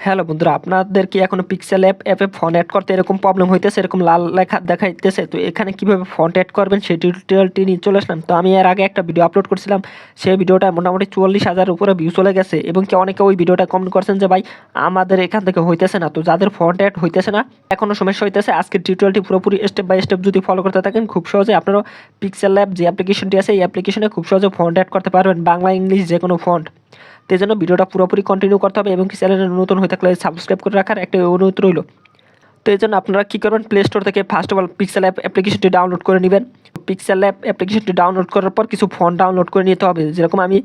Hello বন্ধুরা, আপনাদের কি এখনো পিক্সেল অ্যাপে ফন্ট অ্যাড করতে এরকম প্রবলেম হইতেছে, এরকম লাল লেখা দেখাইতেছে? তো এখানে কিভাবে ফন্ট অ্যাড করবেন সেই টিউটোরিয়ালটি নিয়ে চলে আসলাম। তো আমি এর আগে একটা ভিডিও আপলোড করছিলাম, সেই ভিডিওটা মোটামুটি 44,000 উপরে ভিউ চলে গেছে এবং কি অনেকে ওই ভিডিওটা কমেন্ট করছেন যে ভাই আমাদের এখান থেকে হইতেছে না। তো যাদের ফন্ট অ্যাড হইতেছে না, এখনো সমস্যা হইতেছে, আজকের টিউটোরিয়ালটি পুরোপুরি স্টেপ বাই স্টেপ যদি ফলো করতে থাকেন খুব সহজে আপনারা পিক্সেলল্যাব যে অ্যাপ্লিকেশনটি আছে এই অ্যাপ্লিকেশনে খুব সহজে ফন্ট অ্যাড করতে পারবেন, বাংলা ইংলিশ যে কোনো ফন্ট। তো এই জন্য ভিডিওটা পুরোপুরি কন্টিনিউ করতে হবে এবং কি চ্যানেলে নতুন হয়ে থাকলে সাবস্ক্রাইব করে রাখার একটা অনুরোধ রইল। তো এই জন্য আপনারা কী করবেন, প্লে স্টোর থেকে first of all pixel app অ্যাপ্লিকেশনটি ডাউনলোড করে নেবেন। পিক্সেল অ্যাপ অ্যাপ্লিকেশনটি ডাউনলোড করার পর কিছু ফন্ট ডাউনলোড করে নিতে হবে, যেরকম আমি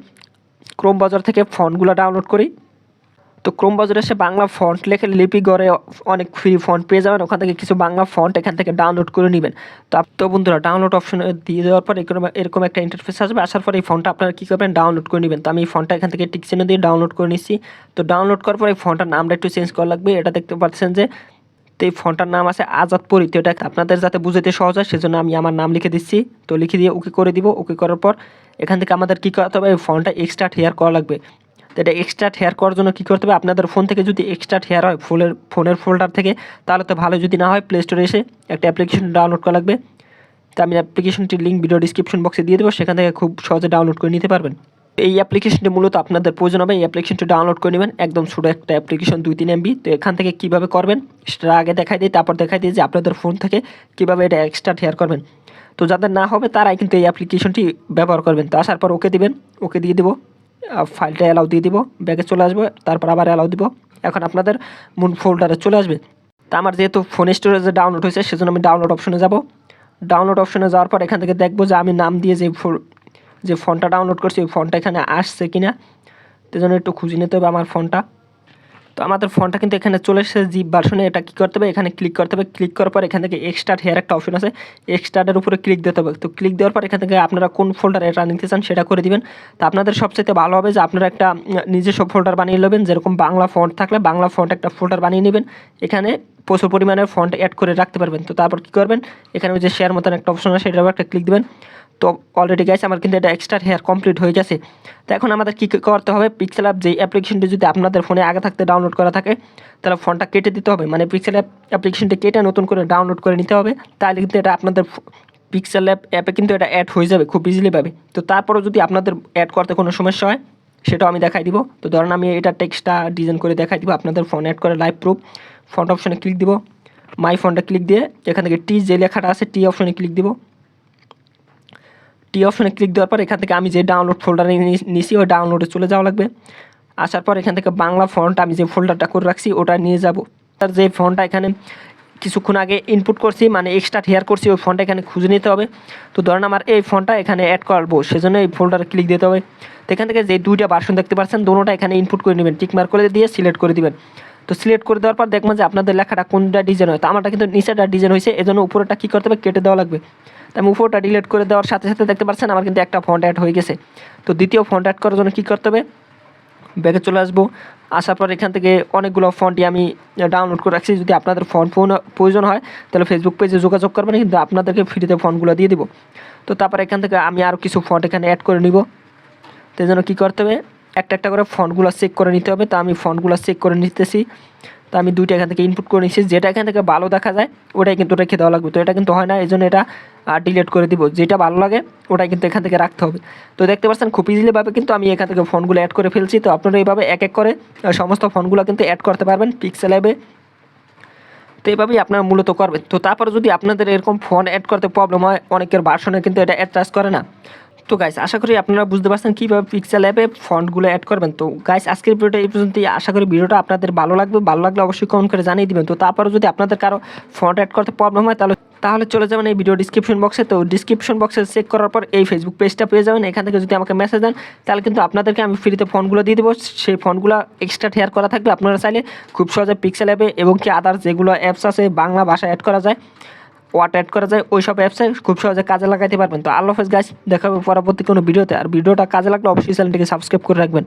ক্রোম ব্রাউজার থেকে ফন্টগুলো ডাউনলোড করি। তো ক্রোম ব্রাউজারে এসে বাংলা ফন্ট লেখে লিপি গড়ে অনেক ফ্রি ফন্ট পেয়ে যাবেন, ওখান থেকে কিছু বাংলা ফন্ট এখান থেকে ডাউনলোড করে নেবেন। তো বন্ধুরা, ডাউনলোড অপশনে দিয়ে দেওয়ার পর এরকম একটা ইন্টারফেস আসবে, আসার পর এই ফন্টটা আপনারা কী করবেন, ডাউনলোড করে নেবেন। তো আমি এই ফন্টটা এখান থেকে টিক চিহ্ন দিয়ে ডাউনলোড করে নিচ্ছি। তো ডাউনলোড করার পর এই ফন্টটার নামটা একটু চেঞ্জ করা লাগবে, এটা দেখতে পাচ্ছেন যে তো এই ফন্টটার নাম আছে আজাদ পরি। তো এটা আপনাদের যাতে বুঝতে সহজ হয় সেজন্য আমি আমার নাম লিখে দিচ্ছি। তো লিখে দিয়ে ওকে করে দিব। ওকে করার পর এখান থেকে আমাদের কী করতে হবে, এই ফন্টটা এক্সট্রা হেয়ার করা লাগবে। তো এটা এক্সট্রা হেয়ার করার জন্য কী করতে হবে, আপনাদের ফোন থেকে যদি এক্সট্রা হেয়ার হয় ফোনের ফোল্ডার থেকে তাহলে তো ভালো, যদি না হয় প্লে স্টোরে এসে একটা অ্যাপ্লিকেশন ডাউনলোড করা লাগবে। তো আমি অ্যাপ্লিকেশনটির লিঙ্ক ভিডিও ডিসক্রিপশন বক্সে দিয়ে দেবো, সেখান থেকে খুব সহজে ডাউনলোড করে নিতে পারবেন। এই অ্যাপ্লিকেশনটি মূলত আপনাদের প্রয়োজন হবে, এই অ্যাপ্লিকেশনটি ডাউনলোড করে নেবেন, একদম ছোটো একটা অ্যাপ্লিকেশন 2-3 MB। তো এখান থেকে কীভাবে করবেন সেটা আগে দেখাই দিই, তারপর দেখাই দিই যে আপনাদের ফোন থেকে কীভাবে এটা এক্সট্রা হেয়ার করবেন। তো যাদের না হবে তারাই কিন্তু এই অ্যাপ্লিকেশনটি ব্যবহার করবেন। তো আসার পর ওকে দিবেন, ওকে দিয়ে দেবো, ফাইলটা অ্যালাউ দিয়ে দিব, ব্যাগে চলে আসবে, তারপর আবার অ্যালাউ দিব। এখন আপনাদের মূল ফোল্ডারে চলে আসবে। তো আমার যেহেতু ফোন স্টোরেজে ডাউনলোড হয়েছে সেজন্য আমি ডাউনলোড অপশনে যাব। ডাউনলোড অপশনে যাওয়ার পর এখান থেকে দেখবো যে আমি নাম দিয়ে যে ফোনটা ডাউনলোড করছি ওই ফোনটা এখানে আসছে কিনা। তো জন্য একটু খুঁজে নিতে হবে আমার ফোনটা। তো আমাদের ফোনটা কিন্তু এখানে চলে এসেছে জিপ ভার্সনে। এটা কী করতে হবে, এখানে ক্লিক করতে হবে। ক্লিক করার পর এখান থেকে এক্সট্রাট হেয়ার একটা অপশন আছে, এক্সট্রাটের উপরে ক্লিক দিতে হবে। তো ক্লিক দেওয়ার পর এখান থেকে আপনারা কোন ফোল্ডারে এটা নিতে চান সেটা করে দিবেন। তো আপনাদের সবচেয়ে ভালো হবে যে আপনারা একটা নিজস্ব ফোল্ডার বানিয়ে নেবেন, যেরকম বাংলা ফন্ট থাকলে বাংলা ফন্ট একটা ফোল্ডার বানিয়ে নেবেন, এখানে প্রচুর পরিমাণে ফন্ট অ্যাড করে রাখতে পারবেন। তো তারপর কী করবেন, এখানে ওই যে শেয়ার মতন একটা অপশন আছে সেটার উপর একটা ক্লিক দেবেন। তো অলরেডি গাইস আমার কিন্তু এটা এক্সট্রা হেয়ার কমপ্লিট হয়ে গেছে। তো এখন আমাদের কী করতে হবে, পিক্সেলল্যাব যে অ্যাপ্লিকেশনটি যদি আপনাদের ফোনে আগে থাকতে ডাউনলোড করা থাকে তাহলে ফোনটা কেটে দিতে হবে, মানে পিক্সেলল্যাব অ্যাপ্লিকেশনটি কেটে নতুন করে ডাউনলোড করে নিতে হবে। তাহলে কিন্তু এটা আপনাদের পিক্সেলল্যাব অ্যাপে কিন্তু এটা অ্যাড হয়ে যাবে খুব ইজিলি পাবে। তো তারপরেও যদি আপনাদের অ্যাড করতে কোনো সমস্যা হয় সেটাও আমি দেখাই দিব। তো ধরেন আমি এটা টেক্সটটা ডিজাইন করে দেখাই দিব, আপনাদের ফোন অ্যাড করে লাইভ প্রুফ। ফন্ট অপশনে ক্লিক দিব, মাই ফন্টে ক্লিক দিয়ে এখান থেকে টি যে লেখাটা আছে টি অপশনে ক্লিক দিব। টি অপশনে ক্লিক দেওয়ার পর এখান থেকে আমি যে ডাউনলোড ফোল্ডারে নিয়েছি ওই ডাউনলোডে চলে যাওয়া লাগবে। আসার পর এখান থেকে বাংলা ফন্ট আমি যে ফোল্ডারটা করে রাখছি ওটা নিয়ে যাব। তার যে ফন্টটা এখানে কিছুক্ষণ আগে ইনপুট করছি, মানে এক্সট্রা হেয়ার করছি, ওই ফন্টটা এখানে খুঁজে নিতে হবে। তো ধরেন আমার এই ফন্টটা এখানে অ্যাড করবো, সেজন্য এই ফোল্ডারে ক্লিক দিতে হবে। তো এখান থেকে যে দুইটা ভার্সন দেখতে পাচ্ছেন দুটোটা এখানে ইনপুট করে নেবেন, টিকমার্ক করে দিয়ে সিলেক্ট করে দিবেন। তো সিলেক্ট করে দেওয়ার পর দেখবেন যে আপনাদের লেখাটা কোনটা ডিজাইন হয়। তো আমারটা কিন্তু নিচেটা ডিজাইন হয়েছে, এজন্য উপরেটা কী করতে হবে, কেটে দেওয়া লাগবে। তো আমি উপরটা ডিলিট করে দেওয়ার সাথে সাথে দেখতে পাচ্ছেন আমার কিন্তু একটা ফন্ট অ্যাড হয়ে গেছে। তো দ্বিতীয় ফন্ট অ্যাড করার জন্য কী করতে হবে, ব্যাগে চলে আসবো। আসার পর এখান থেকে অনেকগুলো ফন্টই আমি ডাউনলোড করে রাখছি, যদি আপনাদের ফন্ট প্রয়োজন হয় তাহলে ফেসবুক পেজে যোগাযোগ করবেন, কিন্তু আপনাদেরকে ফ্রিতে ফন্টগুলো দিয়ে দিব। তো তারপর এখান থেকে আমি আরও কিছু ফন্ট এখানে অ্যাড করে নিব। তো এই জন্য কী করতে হবে, একটা একটা করে ফন্টগুলো চেক করে নিতে হবে। তো আমি ফন্টগুলো চেক করে নিতেছি। তো আমি দুইটা এখান থেকে ইনপুট করে নিচ্ছি, যেটা এখান থেকে ভালো দেখা যায় ওটাই কিন্তু রেখে দেওয়া লাগবে। তো এটা কিন্তু হয় না, এই জন্য এটা ডিলিট করে দিব। যেটা ভালো লাগে ওটাই কিন্তু এখান থেকে রাখতে হবে। তো দেখতে পাচ্ছেন খুব ইজিলিভাবে কিন্তু আমি এখান থেকে ফোনগুলো অ্যাড করে ফেলছি। তো আপনারা এইভাবে এক এক করে সমস্ত ফোনগুলো কিন্তু অ্যাড করতে পারবেন পিক্সেলল্যাবে। তো এইভাবেই আপনারা মূলত করবেন। তো তারপরে যদি আপনাদের এরকম ফোন অ্যাড করতে প্রবলেম হয়, অনেকের ভার্সনে কিন্তু এটা অ্যাটাচ করে না। তো গাইস আশা করি আপনারা বুঝতে পারছেন কীভাবে পিক্সেলল্যাবে ফন্টগুলো অ্যাড করবেন। তো গাইস আজকের ভিডিওটা এই পর্যন্তই। আশা করি ভিডিওটা আপনাদের ভালো লাগবে, ভালো লাগলে অবশ্যই কমেন্ট করে জানিয়ে দিবেন। তো তারপরে যদি আপনাদের কারো ফন্ট অ্যাড করতে প্রবলেম হয় তাহলে চলে যাবেন এই ভিডিও ডিসক্রিপশন বক্সে। তো ডিসক্রিপশন বক্সে চেক করার পর এই ফেসবুক পেজটা পেয়ে যাবেন। এখান থেকে যদি আমাকে মেসেজ দেন তাহলে কিন্তু আপনাদেরকে আমি ফ্রিতে ফোনগুলো দিয়ে দেবো। সেই ফোনগুলো এক্সট্রা হেয়ার করা থাকবে, আপনারা চাইলে খুব সহজে পিক্সেলল্যাবে এবং কি আদার্স যেগুলো অ্যাপস আছে বাংলা ভাষা অ্যাড করা যায়, ওয়াট অ্যাড করা যায়, ওই সব অ্যাপসে খুব সহজে কাজে লাগাইতে পারবেন। তো আল্লাহ হাফেজ গাইস, দেখা হবে পরবর্তী কোনো ভিডিওতে। আর ভিডিওটা কাজে লাগলে অবশ্যই চ্যানেলটিকে সাবস্ক্রাইব করে রাখবেন।